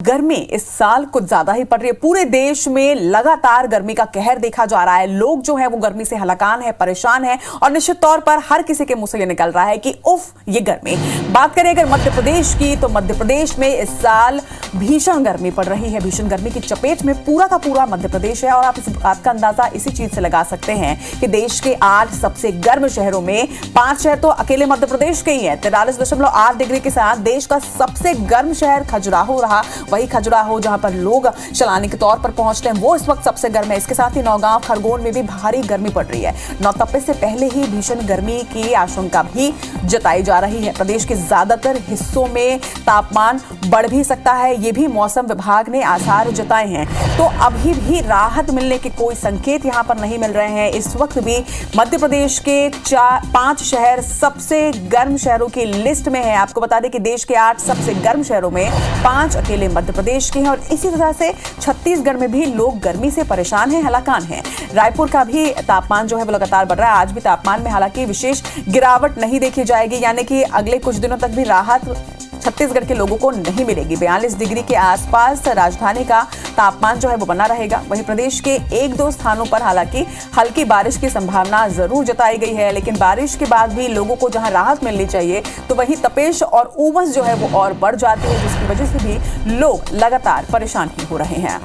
गर्मी इस साल कुछ ज्यादा ही पड़ रही है। पूरे देश में लगातार गर्मी का कहर देखा जा रहा है। लोग जो है वो गर्मी से हलाकान है, परेशान है और निश्चित तौर पर हर किसी के मुंह से ये निकल रहा है कि उफ ये गर्मी। बात करें अगर मध्य प्रदेश की, तो मध्य प्रदेश में इस साल भीषण गर्मी पड़ रही है। भीषण गर्मी की चपेट में पूरा का पूरा मध्य प्रदेश है और आप इस बात का अंदाजा इसी चीज से लगा सकते हैं कि देश के 8 सबसे गर्म शहरों में 5 शहर तो अकेले मध्य प्रदेश के ही हैं। 43.8 डिग्री के साथ देश का सबसे गर्म शहर खजुराहो रहा। वही खजुराहो जहां पर लोग सैलानी के तौर पर पहुंचते हैं, वो इस वक्त सबसे गर्म है। इसके साथ ही नौगांव, खरगोन में भी भारी गर्मी पड़ रही है। नौतपे से पहले ही भीषण गर्मी की आशंका भी जताई जा रही है। प्रदेश के ज्यादातर हिस्सों में तापमान बढ़ भी सकता है, ये भी मौसम विभाग ने आसार जताए हैं। तो अभी भी राहत मिलने के कोई संकेत यहां पर नहीं मिल रहे हैं। इस वक्त भी मध्य प्रदेश के 5 शहर सबसे गर्म शहरों की लिस्ट में है। आपको बता दें कि देश के 8 सबसे गर्म शहरों में 5 अकेले मध्य प्रदेश के हैं और इसी तरह से छत्तीसगढ़ में भी लोग गर्मी से परेशान हैं, हलाकान हैं। रायपुर का भी तापमान जो है वो लगातार बढ़ रहा है। आज भी तापमान में हालांकि विशेष गिरावट नहीं देखी जाएगी, यानी कि अगले कुछ दिनों तक भी राहत छत्तीसगढ़ के लोगों को नहीं मिलेगी। 42 डिग्री के आसपास राजधानी का तापमान जो है वो बना रहेगा। वहीं प्रदेश के 1-2 स्थानों पर हालांकि हल्की बारिश की संभावना जरूर जताई गई है, लेकिन बारिश के बाद भी लोगों को जहां राहत मिलनी चाहिए तो वहीं तपेश और उमस जो है वो और बढ़ जाती है, जिसकी वजह से भी लोग लगातार परेशान ही हो रहे हैं।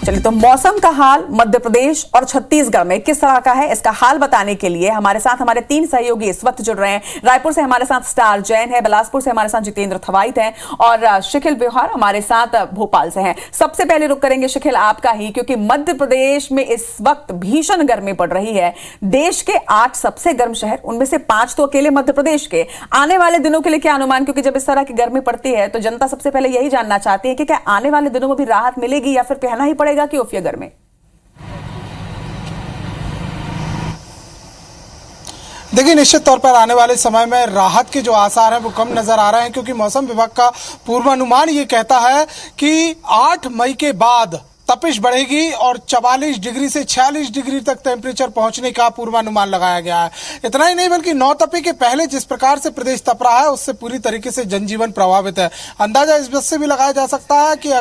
चलिए, तो मौसम का हाल मध्य प्रदेश और छत्तीसगढ़ में किस तरह का है, इसका हाल बताने के लिए हमारे साथ हमारे 3 सहयोगी इस वक्त जुड़ रहे हैं। रायपुर से हमारे साथ स्टार जैन है, बिलासपुर से हमारे साथ जितेंद्र थवाइत है और शिखिल व्यवहार हमारे साथ भोपाल से हैं। सबसे पहले रुक करेंगे शिखिल आपका ही, क्योंकि मध्य प्रदेश में इस वक्त भीषण गर्मी पड़ रही है। देश के 8 सबसे गर्म शहर, उनमें से 5 तो अकेले मध्य प्रदेश के। आने वाले दिनों के लिए क्या अनुमान, क्योंकि जब इस तरह की गर्मी पड़ती है तो जनता सबसे पहले यही जानना चाहती है कि क्या आने वाले दिनों में भी राहत मिलेगी या फिर कहना ही पड़ेगा कि उफ ये गर्मी। देखिए, निश्चित तौर पर आने वाले समय में राहत के जो आसार हैं वो कम नजर आ रहे हैं, क्योंकि मौसम विभाग का पूर्वानुमान ये कहता है कि 8 मई के बाद तपिश बढ़ेगी और 44 डिग्री से 46 डिग्री तक टेम्परेचर पहुंचने का पूर्वानुमान लगाया गया है। इतना ही नहीं बल्कि नौतपे के पहले जिस प्रकार से प्रदेश तप रहा है उससे पूरी तरीके से जनजीवन प्रभावित है। अंदाजा इस बात से भी लगाया जा सकता है कि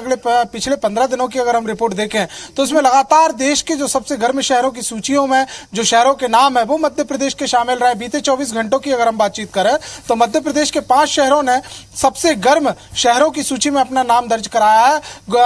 पिछले 15 दिनों की अगर हम रिपोर्ट देखें तो उसमें लगातार देश के जो सबसे गर्म शहरों की सूचियों में जो शहरों के नाम है वो मध्य प्रदेश के शामिल रहे। बीते 24 घंटों की अगर हम बातचीत करें तो मध्य प्रदेश के 5 शहरों ने सबसे गर्म शहरों की सूची में अपना नाम दर्ज कराया है।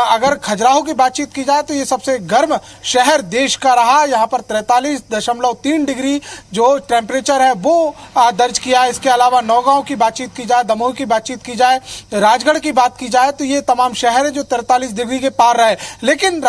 अगर खजुराहो की बातचीत की जाए तो ये सबसे गर्म शहर देश का रहा। यहाँ पर 43.3 डिग्री जो टेम्परेचर है वो दर्ज किया है। इसके अलावा नौगांव की बातचीत की जाए, दमोह की बातचीत की जाए, राजगढ़ की बात की जाए तो ये तमाम शहर है जो 43 डिग्री के पार रहे। लेकिन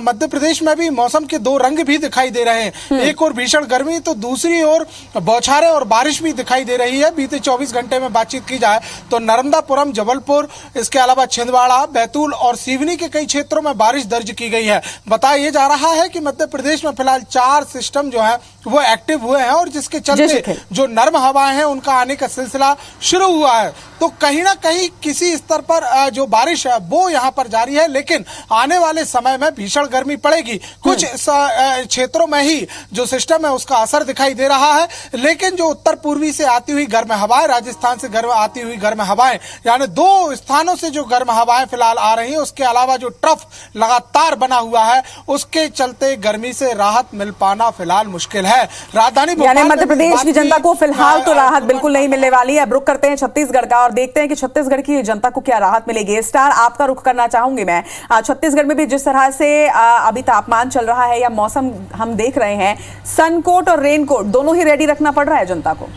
मध्य प्रदेश में भी मौसम के 2 रंग भी दिखाई दे रहे हैं। एक और भीषण गर्मी तो दूसरी ओर बौछारें और बारिश भी दिखाई दे रही है। बीते 24 घंटे में बातचीत की जाए तो नर्मदापुरम, जबलपुर, इसके अलावा छिंदवाड़ा, बैतूल और सिवनी के कई क्षेत्रों में बारिश दर्ज की गई है। बताया जा रहा है कि मध्य प्रदेश में फिलहाल 4 सिस्टम जो है वो एक्टिव हुए हैं और जिसके चलते जो नर्म हवाएं हैं उनका आने का सिलसिला शुरू हुआ है। तो कहीं ना कहीं किसी स्तर पर जो बारिश है वो यहाँ पर जारी है, लेकिन आने वाले समय में भीषण गर्मी पड़ेगी। कुछ क्षेत्रों में ही जो सिस्टम है उसका असर दिखाई दे रहा है, लेकिन जो उत्तर पूर्वी से आती हुई गर्म हवाएं, राजस्थान से आती हुई गर्म हवाएं, यानी 2 स्थानों से जो गर्म हवाएं फिलहाल आ रही है, उसके अलावा जो ट्रफ लगातार बना हुआ है उसके चलते गर्मी से राहत मिल पाना फिलहाल मुश्किल है। राजधानी यानी मध्य प्रदेश की जनता को फिलहाल तो राहत बिल्कुल नहीं मिलने वाली है। अब रुक करते हैं छत्तीसगढ़ का और देखते हैं कि छत्तीसगढ़ की जनता को क्या राहत मिलेगी। स्टार, आपका रुख करना चाहूंगी मैं। छत्तीसगढ़ में भी जिस तरह से अभी तापमान चल रहा है या मौसम हम देख रहे हैं, सनकोट और रेनकोट दोनों ही रेडी रखना पड़ रहा है जनता को।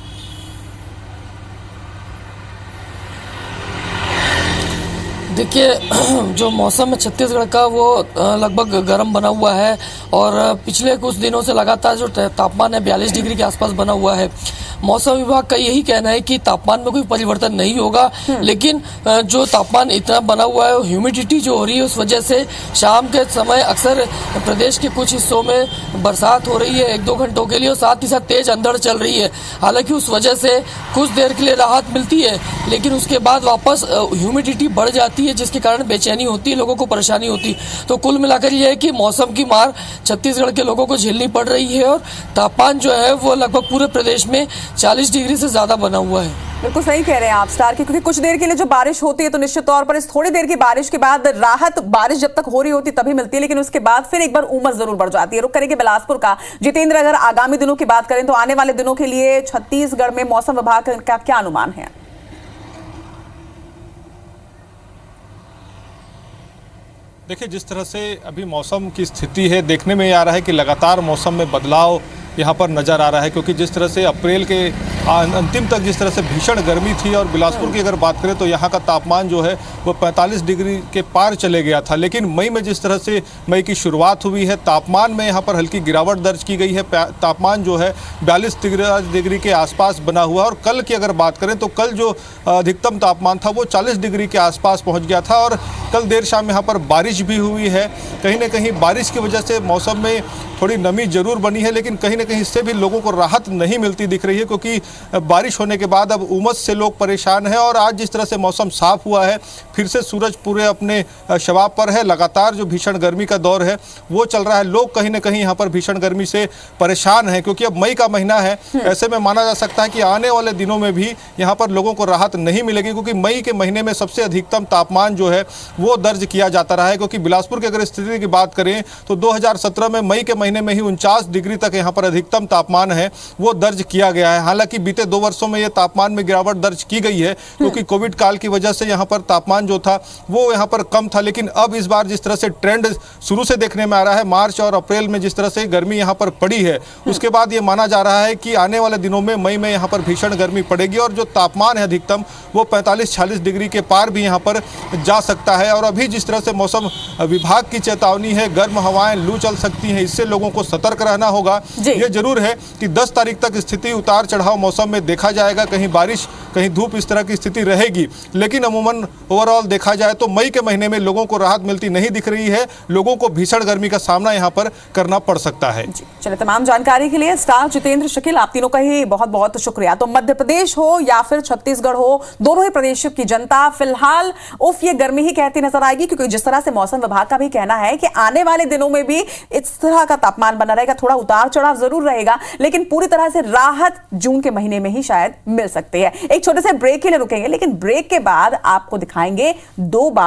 देखिए, जो मौसम है छत्तीसगढ़ का वो लगभग गर्म बना हुआ है और पिछले कुछ दिनों से लगातार जो तापमान है 42 डिग्री के आसपास बना हुआ है। मौसम विभाग का यही कहना है कि तापमान में कोई परिवर्तन नहीं होगा, लेकिन जो तापमान इतना बना हुआ है, ह्यूमिडिटी जो हो रही है उस वजह से शाम के समय अक्सर प्रदेश के कुछ हिस्सों में बरसात हो रही है 1-2 घंटों के लिए और साथ ही साथ तेज अंधड़ चल रही है। हालांकि उस वजह से कुछ देर के लिए राहत मिलती है, लेकिन उसके बाद वापस ह्यूमिडिटी बढ़ जाती है है, जिसके कारण बेचैनी होती है, लोगों को परेशानी होती है। तो कुल मिलाकर यह है कि मौसम की मार छत्तीसगढ़ के लोगों को झेलनी पड़ रही है और तापमान जो है वो लगभग पूरे प्रदेश में 40 डिग्री से ज्यादा बना हुआ है। बिल्कुल सही कह रहे हैं आप स्टार, क्योंकि कुछ देर के लिए जो बारिश होती है तो निश्चित तौर पर इस थोड़ी देर की बारिश के बाद राहत बारिश जब तक हो रही होती तभी मिलती है, लेकिन उसके बाद फिर एक बार उमस जरूर बढ़ जाती है। रुक करेंगे बिलासपुर का। जितेंद्र, अगर आगामी दिनों की बात करें तो आने वाले दिनों के लिए छत्तीसगढ़ में मौसम विभाग का क्या अनुमान है? देखिए, जिस तरह से अभी मौसम की स्थिति है, देखने में आ रहा है कि लगातार मौसम में बदलाव यहाँ पर नज़र आ रहा है, क्योंकि जिस तरह से अप्रैल के अंतिम तक जिस तरह से भीषण गर्मी थी और बिलासपुर की अगर बात करें तो यहाँ का तापमान जो है वो 45 डिग्री के पार चले गया था। लेकिन मई में जिस तरह से मई की शुरुआत हुई है, तापमान में यहाँ पर हल्की गिरावट दर्ज की गई है। तापमान जो है 42 डिग्री के आसपास बना हुआ है और कल की अगर बात करें तो कल जो अधिकतम तापमान था वो 40 डिग्री के आसपास पहुँच गया था। और कल देर शाम यहाँ पर बारिश भी हुई है। कहीं ना कहीं बारिश की वजह से मौसम में थोड़ी नमी जरूर बनी है, लेकिन कहीं ना कहीं इससे भी लोगों को राहत नहीं मिलती दिख रही है, क्योंकि बारिश होने के बाद अब उमस से लोग परेशान हैं। और आज जिस तरह से मौसम साफ हुआ है, फिर से सूरज पूरे अपने शबाब पर है। लगातार जो भीषण गर्मी का दौर है वो चल रहा है। लोग कहीं ना कहीं यहाँ पर भीषण गर्मी से परेशान हैं, क्योंकि अब मई का महीना है। ऐसे में माना जा सकता है कि आने वाले दिनों में भी यहाँ पर लोगों को राहत नहीं मिलेगी, क्योंकि मई के महीने में सबसे अधिकतम तापमान जो है वो दर्ज किया जाता रहा है। क्योंकि बिलासपुर की अगर स्थिति की बात करें तो 2017 में मई के महीने में ही 49 डिग्री तक यहाँ पर अधिकतम तापमान है वो दर्ज किया गया है। हालांकि बीते 2 वर्षों में ये तापमान में गिरावट दर्ज की गई है, क्योंकि कोविड काल की वजह से यहाँ पर तापमान जो था वो यहाँ पर कम था। लेकिन अब इस बार जिस तरह से ट्रेंड शुरू से देखने में आ रहा है, मार्च और अप्रैल में जिस तरह से गर्मी यहाँ पर पड़ी है, उसके बाद ये माना जा रहा है कि आने वाले दिनों में मई में यहाँ पर भीषण गर्मी पड़ेगी और जो तापमान है अधिकतम वो 45-46 डिग्री के पार भी यहाँ पर जा सकता है। और अभी जिस तरह से मौसम विभाग की चेतावनी है, गर्म हवाएं लू चल सकती हैं, इससे लोगों को सतर्क रहना होगा। ये जरूर है कि 10 तारीख तक स्थिति उतार चढ़ाव मौसम में देखा जाएगा, कहीं बारिश कहीं धूप इस तरह की स्थिति रहेगी। लेकिन अमूमन ओवरऑल देखा जाए तो मई के महीने में लोगों को राहत मिलती नहीं दिख रही है। लोगों को भीषण गर्मी का सामना यहाँ पर करना पड़ सकता है। चलिए, तमाम जानकारी के लिए स्टार जितेंद्र शकील, आप तीनों का ही बहुत बहुत शुक्रिया। तो मध्य प्रदेश हो या फिर छत्तीसगढ़ हो, दोनों ही प्रदेशों की जनता फिलहाल उफ ये गर्मी ही कहती नजर आएगी, क्योंकि जिस तरह से मौसम विभाग का भी कहना है कि आने वाले दिनों में भी इस तरह का तापमान बना रहेगा, थोड़ा उतार चढ़ाव जरूर रहेगा, लेकिन पूरी तरह से राहत जून के महीने में ही शायद मिल सकती है। एक छोटे से ब्रेक के लिए रुकेंगे, लेकिन ब्रेक के बाद आपको दिखाएंगे 2 बार